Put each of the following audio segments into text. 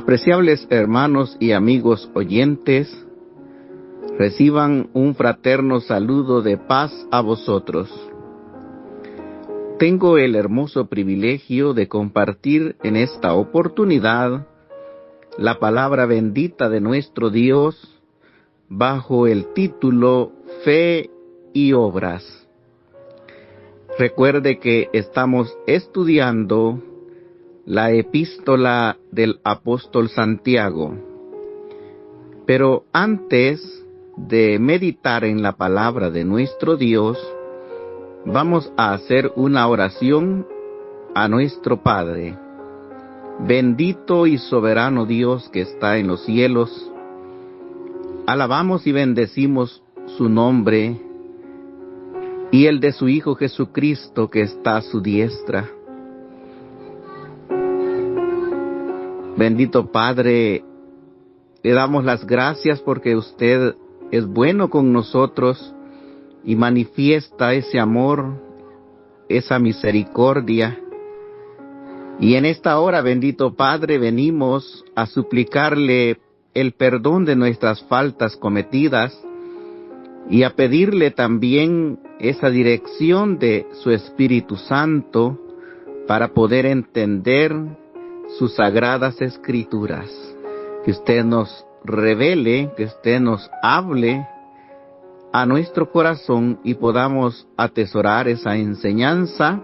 Apreciables hermanos y amigos oyentes, reciban un fraterno saludo de paz a vosotros. Tengo el hermoso privilegio de compartir en esta oportunidad la palabra bendita de nuestro Dios bajo el título Fe y Obras. Recuerde que estamos estudiando la epístola del apóstol Santiago. Pero antes de meditar en la palabra de nuestro Dios, vamos a hacer una oración a nuestro Padre. Bendito y soberano Dios que está en los cielos, alabamos y bendecimos su nombre y el de su Hijo Jesucristo que está a su diestra. Bendito Padre, le damos las gracias porque usted es bueno con nosotros y manifiesta ese amor, esa misericordia. Y en esta hora, bendito Padre, venimos a suplicarle el perdón de nuestras faltas cometidas y a pedirle también esa dirección de su Espíritu Santo para poder entender sus sagradas escrituras. Que usted nos revele, que usted nos hable a nuestro corazón y podamos atesorar esa enseñanza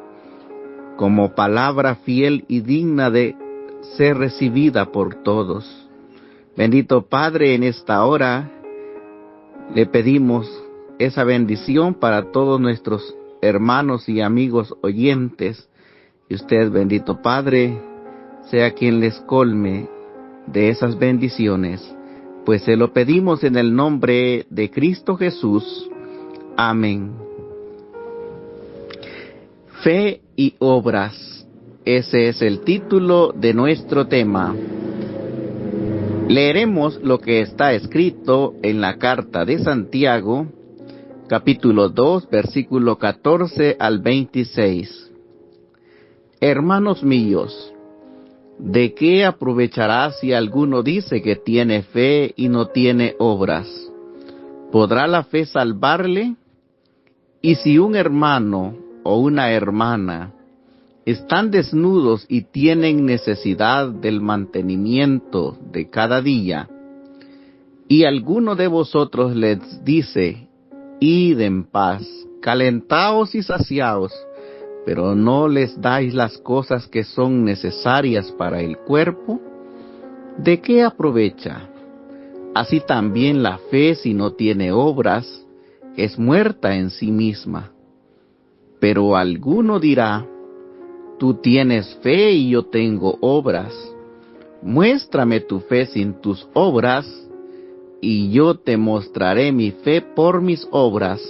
como palabra fiel y digna de ser recibida por todos. Bendito Padre, en esta hora le pedimos esa bendición para todos nuestros hermanos y amigos oyentes. Y usted, bendito Padre, sea quien les colme de esas bendiciones, pues se lo pedimos en el nombre de Cristo Jesús. Amén. Fe y obras, ese es el título de nuestro tema. Leeremos lo que está escrito en la carta de Santiago, capítulo 2, versículo 14 al 26. Hermanos míos, ¿de qué aprovechará si alguno dice que tiene fe y no tiene obras? ¿Podrá la fe salvarle? Y si un hermano o una hermana están desnudos y tienen necesidad del mantenimiento de cada día, y alguno de vosotros les dice, id en paz, calentaos y saciaos, pero no les dais las cosas que son necesarias para el cuerpo, ¿de qué aprovecha? Así también la fe, si no tiene obras, es muerta en sí misma. Pero alguno dirá, tú tienes fe y yo tengo obras. Muéstrame tu fe sin tus obras, y yo te mostraré mi fe por mis obras.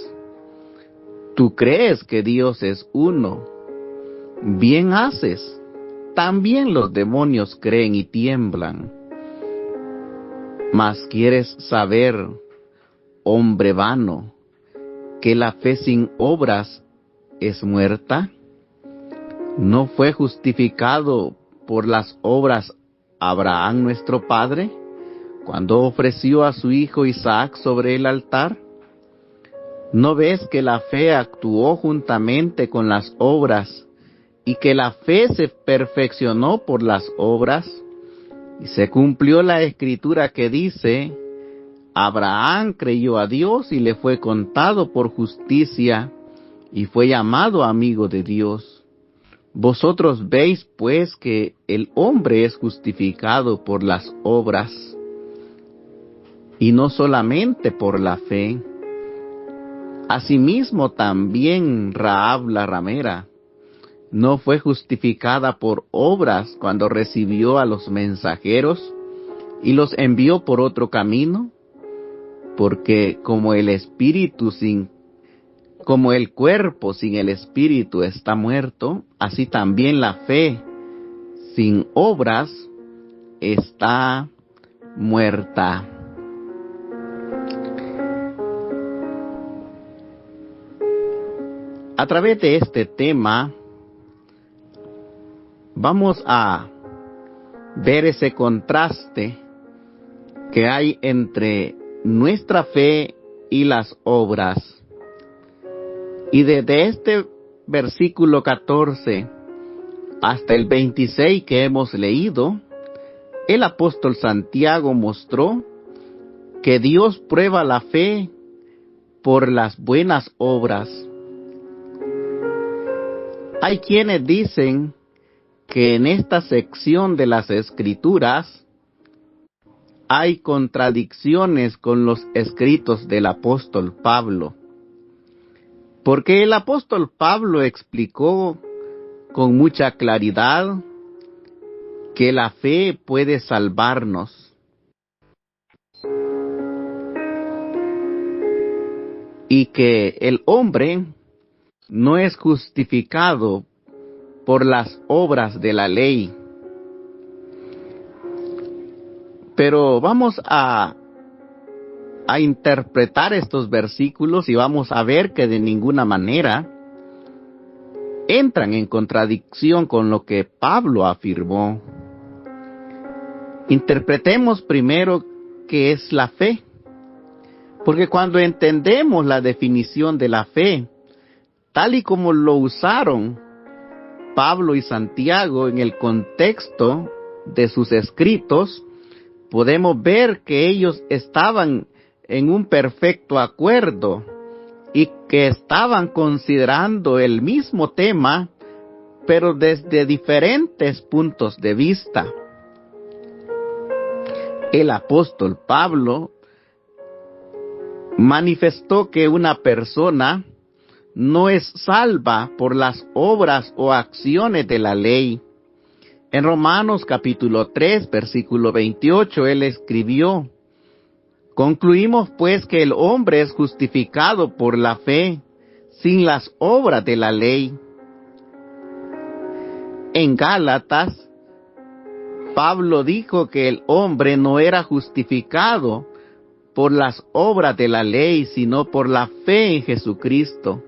Tú crees que Dios es uno. Bien haces. También los demonios creen y tiemblan. Mas quieres saber, hombre vano, que la fe sin obras es muerta. ¿No fue justificado por las obras Abraham nuestro padre, cuando ofreció a su hijo Isaac sobre el altar? ¿No ves que la fe actuó juntamente con las obras, y que la fe se perfeccionó por las obras? Y se cumplió la escritura que dice, Abraham creyó a Dios y le fue contado por justicia, y fue llamado amigo de Dios. Vosotros veis pues que el hombre es justificado por las obras, y no solamente por la fe. Asimismo también Rahab la ramera no fue justificada por obras cuando recibió a los mensajeros y los envió por otro camino, porque como el cuerpo sin el espíritu está muerto, así también la fe sin obras está muerta. A través de este tema vamos a ver ese contraste que hay entre nuestra fe y las obras. Y desde este versículo 14 hasta el 26 que hemos leído, el apóstol Santiago mostró que Dios prueba la fe por las buenas obras. Hay quienes dicen que en esta sección de las Escrituras hay contradicciones con los escritos del apóstol Pablo, porque el apóstol Pablo explicó con mucha claridad que la fe puede salvarnos y que el hombre no es justificado por las obras de la ley. Pero vamos a interpretar estos versículos y vamos a ver que de ninguna manera entran en contradicción con lo que Pablo afirmó. Interpretemos primero qué es la fe, porque cuando entendemos la definición de la fe, tal y como lo usaron Pablo y Santiago en el contexto de sus escritos, podemos ver que ellos estaban en un perfecto acuerdo y que estaban considerando el mismo tema, pero desde diferentes puntos de vista. El apóstol Pablo manifestó que una persona no es salva por las obras o acciones de la ley. En Romanos capítulo 3, versículo 28, él escribió: concluimos pues que el hombre es justificado por la fe, sin las obras de la ley. En Gálatas, Pablo dijo que el hombre no era justificado por las obras de la ley, sino por la fe en Jesucristo.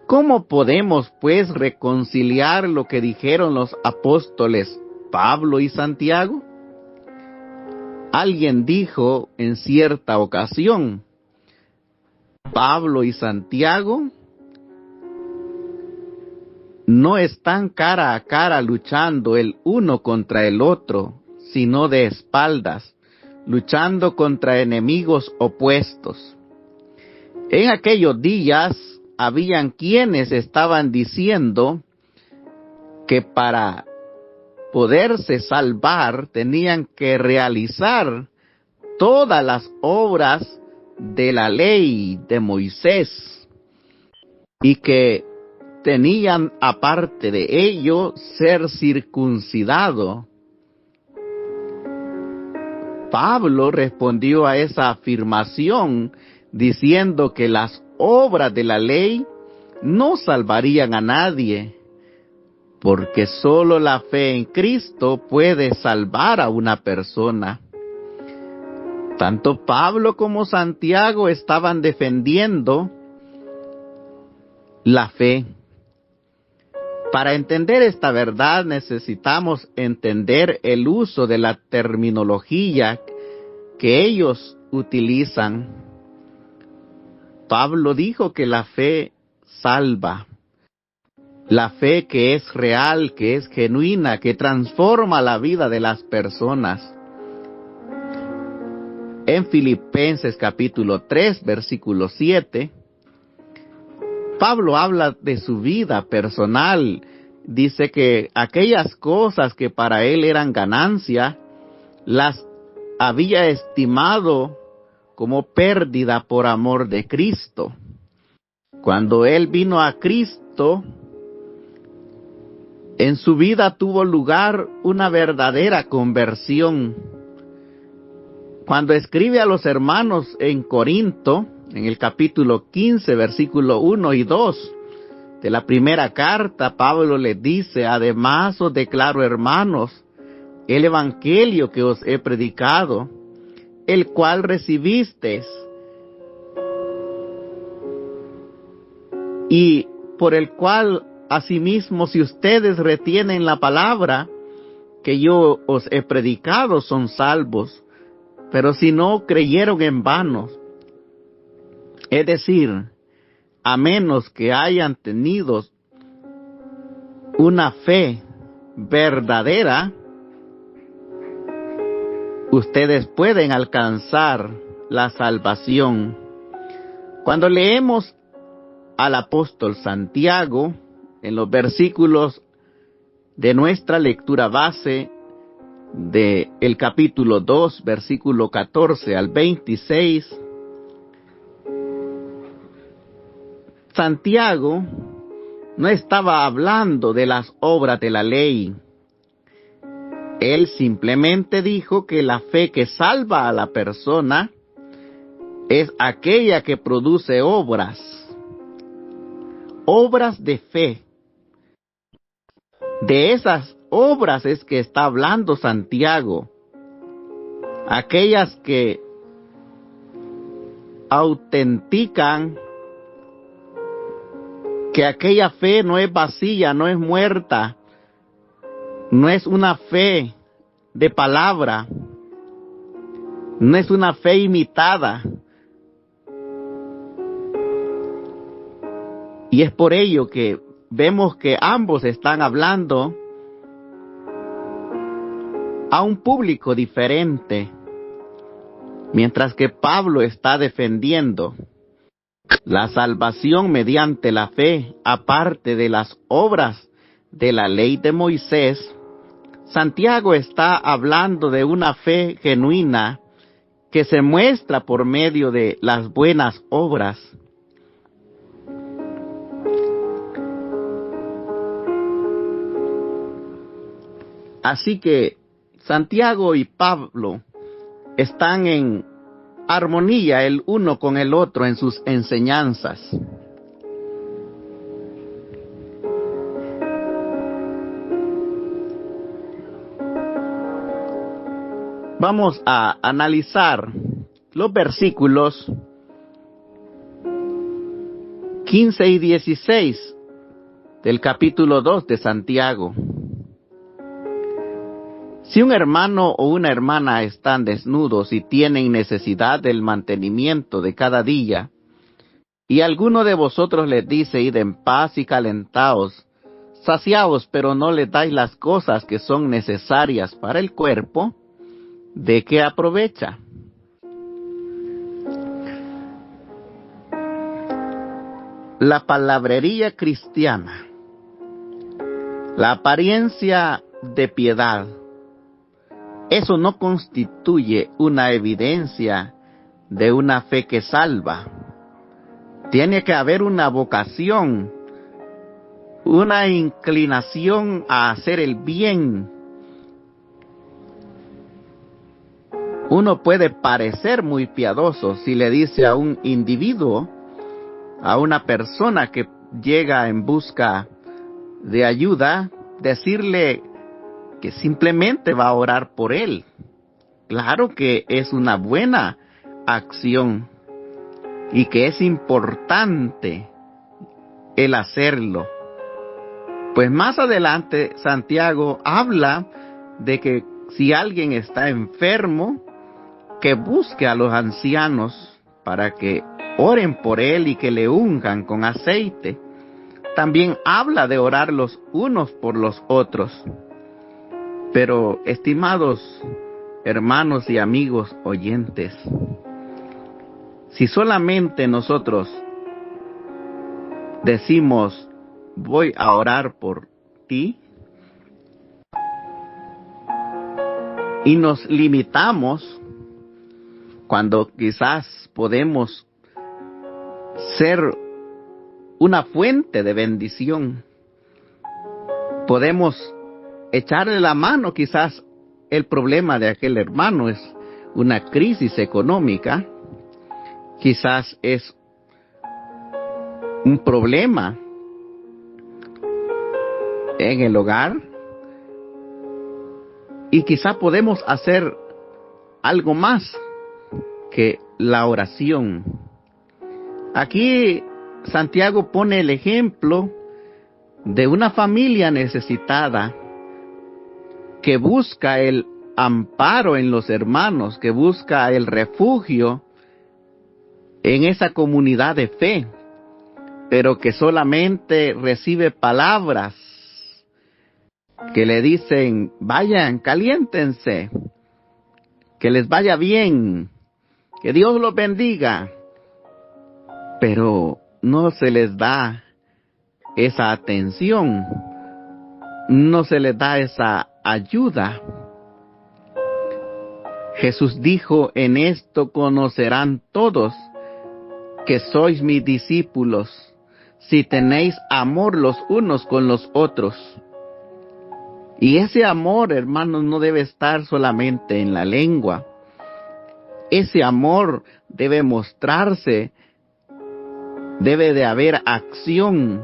¿Cómo podemos, pues, reconciliar lo que dijeron los apóstoles Pablo y Santiago? Alguien dijo en cierta ocasión: Pablo y Santiago no están cara a cara luchando el uno contra el otro, sino de espaldas, luchando contra enemigos opuestos. En aquellos días habían quienes estaban diciendo que para poderse salvar tenían que realizar todas las obras de la ley de Moisés y que tenían, aparte de ello, ser circuncidado. Pablo respondió a esa afirmación diciendo que las obras de la ley no salvarían a nadie, porque solo la fe en Cristo puede salvar a una persona. Tanto Pablo como Santiago estaban defendiendo la fe. Para entender esta verdad necesitamos entender el uso de la terminología que ellos utilizan. Pablo dijo que la fe salva. La fe que es real, que es genuina, que transforma la vida de las personas. En Filipenses capítulo 3, versículo 7, Pablo habla de su vida personal. Dice que aquellas cosas que para él eran ganancia, las había estimado como pérdida por amor de Cristo. Cuando él vino a Cristo, en su vida tuvo lugar una verdadera conversión. Cuando escribe a los hermanos en Corinto, en el capítulo 15, versículo 1 y 2 de la primera carta, Pablo les dice: además os declaro, hermanos, el evangelio que os he predicado, el cual recibisteis y por el cual asimismo, si ustedes retienen la palabra que yo os he predicado son salvos, pero si no creyeron en vano. Es decir, a menos que hayan tenido una fe verdadera, ustedes pueden alcanzar la salvación. Cuando leemos al apóstol Santiago, en los versículos de nuestra lectura base, del capítulo 2, versículo 14 al 26, Santiago no estaba hablando de las obras de la ley. Él simplemente dijo que la fe que salva a la persona es aquella que produce obras de fe. De esas obras es que está hablando Santiago, aquellas que autentican que aquella fe no es vacía, no es muerta, no es una fe de palabra, no es una fe imitada. Y es por ello que vemos que ambos están hablando a un público diferente, mientras que Pablo está defendiendo la salvación mediante la fe, aparte de las obras de la ley de Moisés. Santiago está hablando de una fe genuina que se muestra por medio de las buenas obras. Así que Santiago y Pablo están en armonía el uno con el otro en sus enseñanzas. Vamos a analizar los versículos 15 y 16 del capítulo 2 de Santiago. Si un hermano o una hermana están desnudos y tienen necesidad del mantenimiento de cada día, y alguno de vosotros les dice, id en paz y calentaos, saciaos, pero no les dais las cosas que son necesarias para el cuerpo, ¿de qué aprovecha? La palabrería cristiana, la apariencia de piedad, eso no constituye una evidencia de una fe que salva. Tiene que haber una vocación, una inclinación a hacer el bien. Uno puede parecer muy piadoso si le dice a un individuo, a una persona que llega en busca de ayuda, decirle que simplemente va a orar por él. Claro que es una buena acción y que es importante el hacerlo. Pues más adelante Santiago habla de que si alguien está enfermo, que busque a los ancianos para que oren por él y que le unjan con aceite. También habla de orar los unos por los otros. Pero, estimados hermanos y amigos oyentes, si solamente nosotros decimos, voy a orar por ti, y nos limitamos, cuando quizás podemos ser una fuente de bendición, podemos echarle la mano. Quizás el problema de aquel hermano es una crisis económica, quizás es un problema en el hogar, y quizás podemos hacer algo más que la oración. Aquí Santiago pone el ejemplo de una familia necesitada que busca el amparo en los hermanos, que busca el refugio en esa comunidad de fe, pero que solamente recibe palabras que le dicen, vayan, caliéntense, que les vaya bien, que Dios los bendiga, pero no se les da esa atención, no se les da esa ayuda. Jesús dijo, en esto conocerán todos que sois mis discípulos, si tenéis amor los unos con los otros. Y ese amor, hermanos, no debe estar solamente en la lengua. Ese amor debe mostrarse, debe de haber acción.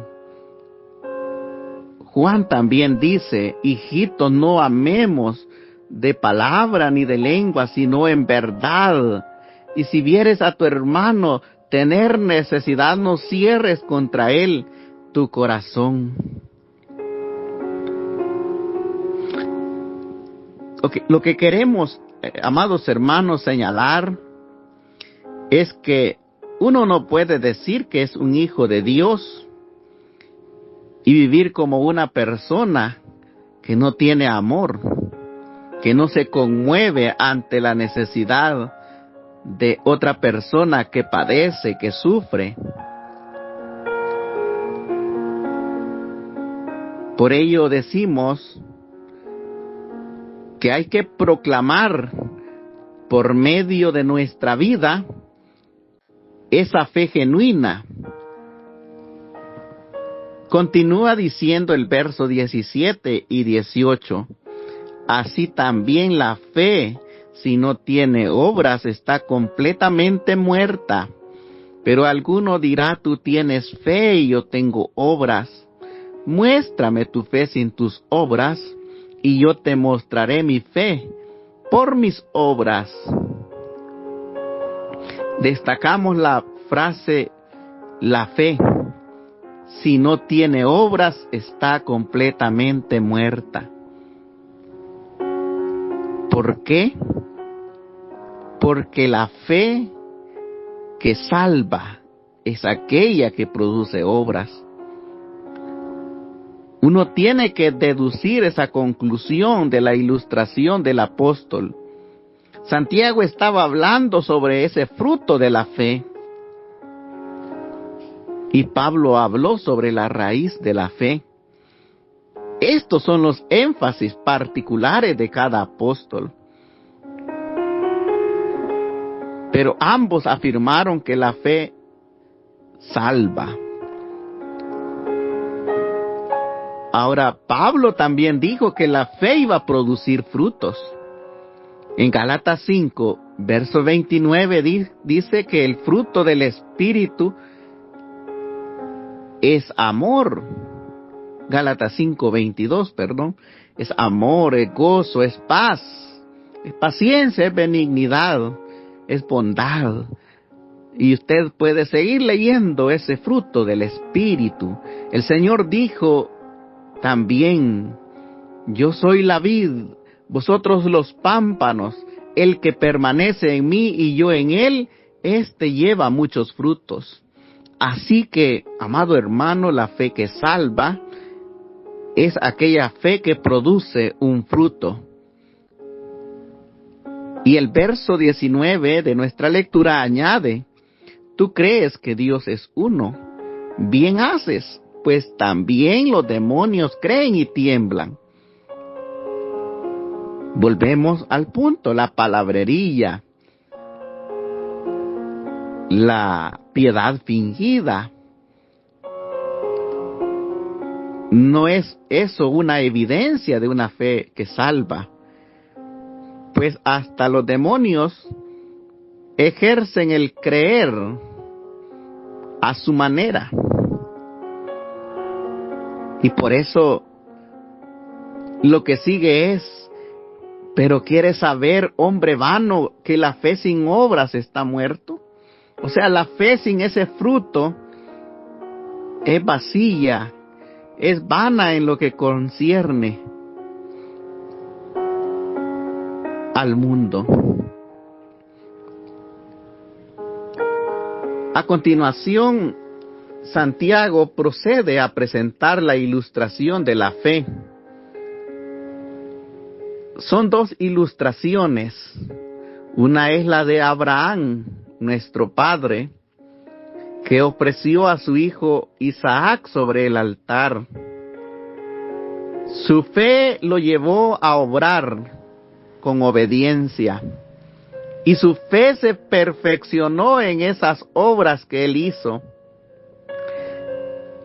Juan también dice, hijitos, no amemos de palabra ni de lengua, sino en verdad. Y si vieres a tu hermano tener necesidad, no cierres contra él tu corazón. Lo que queremos, amados hermanos, señalar es que uno no puede decir que es un hijo de Dios y vivir como una persona que no tiene amor, que no se conmueve ante la necesidad de otra persona que padece, que sufre. Por ello decimos que hay que proclamar por medio de nuestra vida esa fe genuina. Continúa diciendo el verso 17 y 18. Así también la fe, si no tiene obras, está completamente muerta. Pero alguno dirá, tú tienes fe y yo tengo obras. Muéstrame tu fe sin tus obras, y yo te mostraré mi fe por mis obras. Destacamos la frase, la fe, si no tiene obras, está completamente muerta. ¿Por qué? Porque la fe que salva es aquella que produce obras. Uno tiene que deducir esa conclusión de la ilustración del apóstol. Santiago estaba hablando sobre ese fruto de la fe. Y Pablo habló sobre la raíz de la fe. Estos son los énfasis particulares de cada apóstol. Pero ambos afirmaron que la fe salva. Ahora, Pablo también dijo que la fe iba a producir frutos. En Gálatas 5, verso 29, dice que el fruto del Espíritu es amor. Gálatas 5, 22, es amor, es gozo, es paz, es paciencia, es benignidad, es bondad. Y usted puede seguir leyendo ese fruto del Espíritu. El Señor dijo también, yo soy la vid, vosotros los pámpanos, el que permanece en mí y yo en él, éste lleva muchos frutos. Así que, amado hermano, la fe que salva es aquella fe que produce un fruto. Y el verso 19 de nuestra lectura añade, tú crees que Dios es uno, bien haces, pues también los demonios creen y tiemblan. Volvemos al punto, la palabrería, la piedad fingida. No es eso una evidencia de una fe que salva, pues hasta los demonios ejercen el creer a su manera. Y por eso lo que sigue es, pero ¿quieres saber, hombre vano, que la fe sin obras está muerto? O sea, la fe sin ese fruto es vacía, es vana en lo que concierne. al mundo. A continuación, Santiago procede a presentar la ilustración de la fe. Son dos ilustraciones. Una es la de Abraham, nuestro padre, que ofreció a su hijo Isaac sobre el altar. Su fe lo llevó a obrar con obediencia, y su fe se perfeccionó en esas obras que él hizo.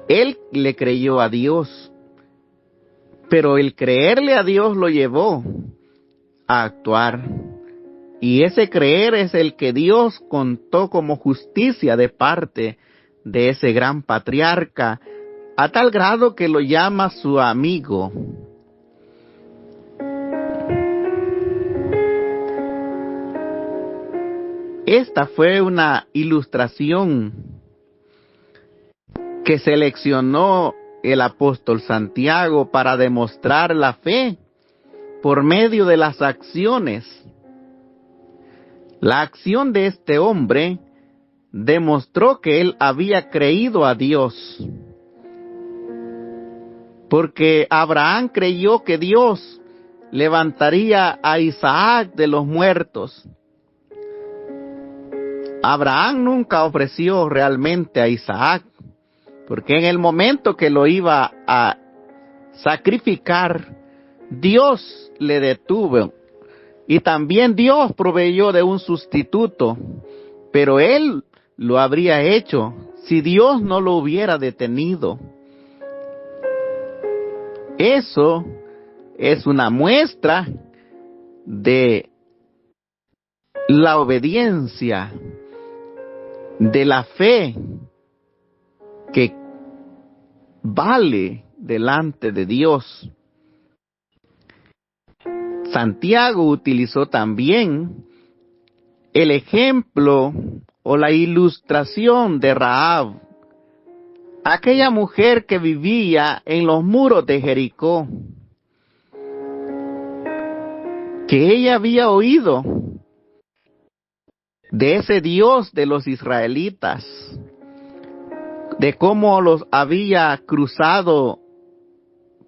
Él le creyó a Dios, pero el creerle a Dios lo llevó a actuar. Y ese creer es el que Dios contó como justicia de parte de ese gran patriarca, a tal grado que lo llama su amigo. Esta fue una ilustración que seleccionó el apóstol Santiago para demostrar la fe por medio de las acciones. La acción de este hombre demostró que él había creído a Dios, porque Abraham creyó que Dios levantaría a Isaac de los muertos. Abraham nunca ofreció realmente a Isaac, porque en el momento que lo iba a sacrificar, Dios le detuvo. Y también Dios proveyó de un sustituto, pero él lo habría hecho si Dios no lo hubiera detenido. Eso es una muestra de la obediencia, de la fe que vale delante de Dios. Santiago utilizó también el ejemplo o la ilustración de Rahab, aquella mujer que vivía en los muros de Jericó, que ella había oído de ese Dios de los israelitas, de cómo los había cruzado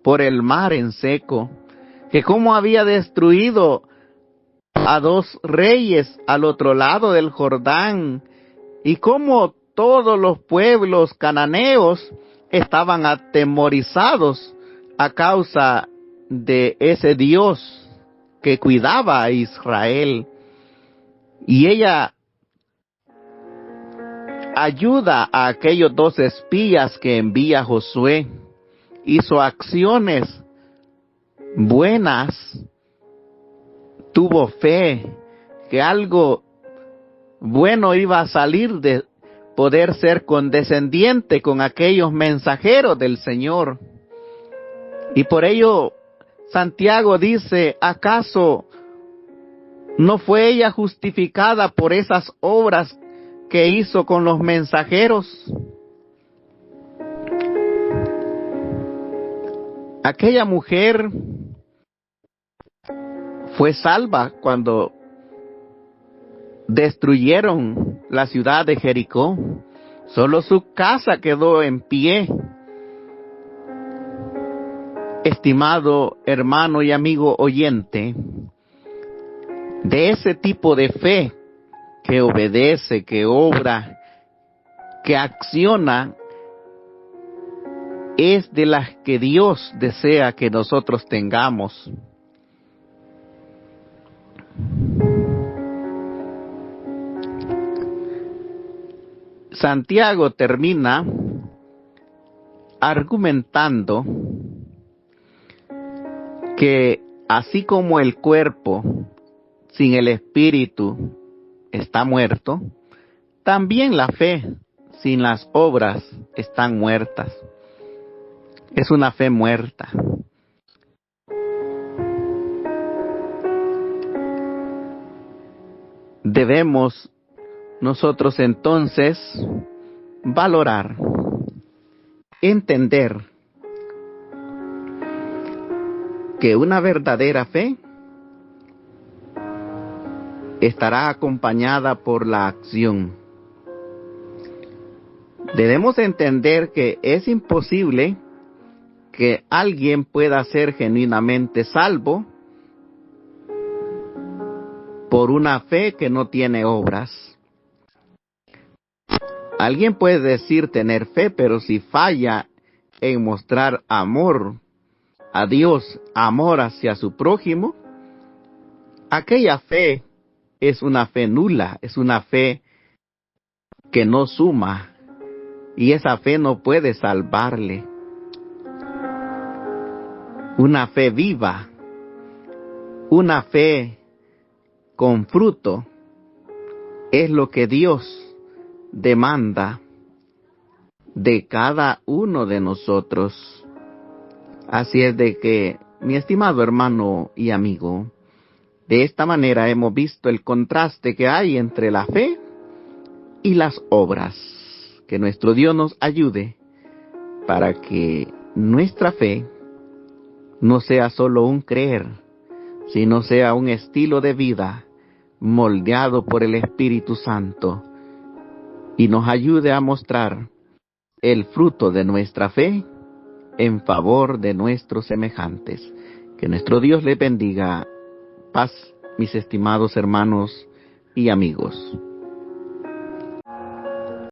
por el mar en seco, que cómo había destruido a 2 reyes al otro lado del Jordán, y cómo todos los pueblos cananeos estaban atemorizados a causa de ese Dios que cuidaba a Israel. Y ella ayuda a aquellos 2 espías que envía Josué, hizo acciones buenas, tuvo fe que algo bueno iba a salir de poder ser condescendiente con aquellos mensajeros del Señor. Y por ello Santiago dice, ¿acaso no fue ella justificada por esas obras que hizo con los mensajeros? Aquella mujer fue salva cuando destruyeron la ciudad de Jericó. Solo su casa quedó en pie. Estimado hermano y amigo oyente, de ese tipo de fe que obedece, que obra, que acciona, es de las que Dios desea que nosotros tengamos. Santiago termina argumentando que así como el cuerpo sin el espíritu está muerto, también la fe sin las obras están muertas. Es una fe muerta. Debemos nosotros entonces valorar, entender que una verdadera fe estará acompañada por la acción. Debemos entender que es imposible que alguien pueda ser genuinamente salvo por una fe que no tiene obras. Alguien puede decir tener fe, pero si falla en mostrar amor a Dios, amor hacia su prójimo, aquella fe es una fe nula, es una fe que no suma, y esa fe no puede salvarle. Una fe viva, una fe con fruto, es lo que Dios demanda de cada uno de nosotros. Así es de que, mi estimado hermano y amigo, de esta manera hemos visto el contraste que hay entre la fe y las obras. Que nuestro Dios nos ayude para que nuestra fe no sea solo un creer, sino sea un estilo de vida moldeado por el Espíritu Santo y nos ayude a mostrar el fruto de nuestra fe en favor de nuestros semejantes. Que nuestro Dios les bendiga. Paz, mis estimados hermanos y amigos.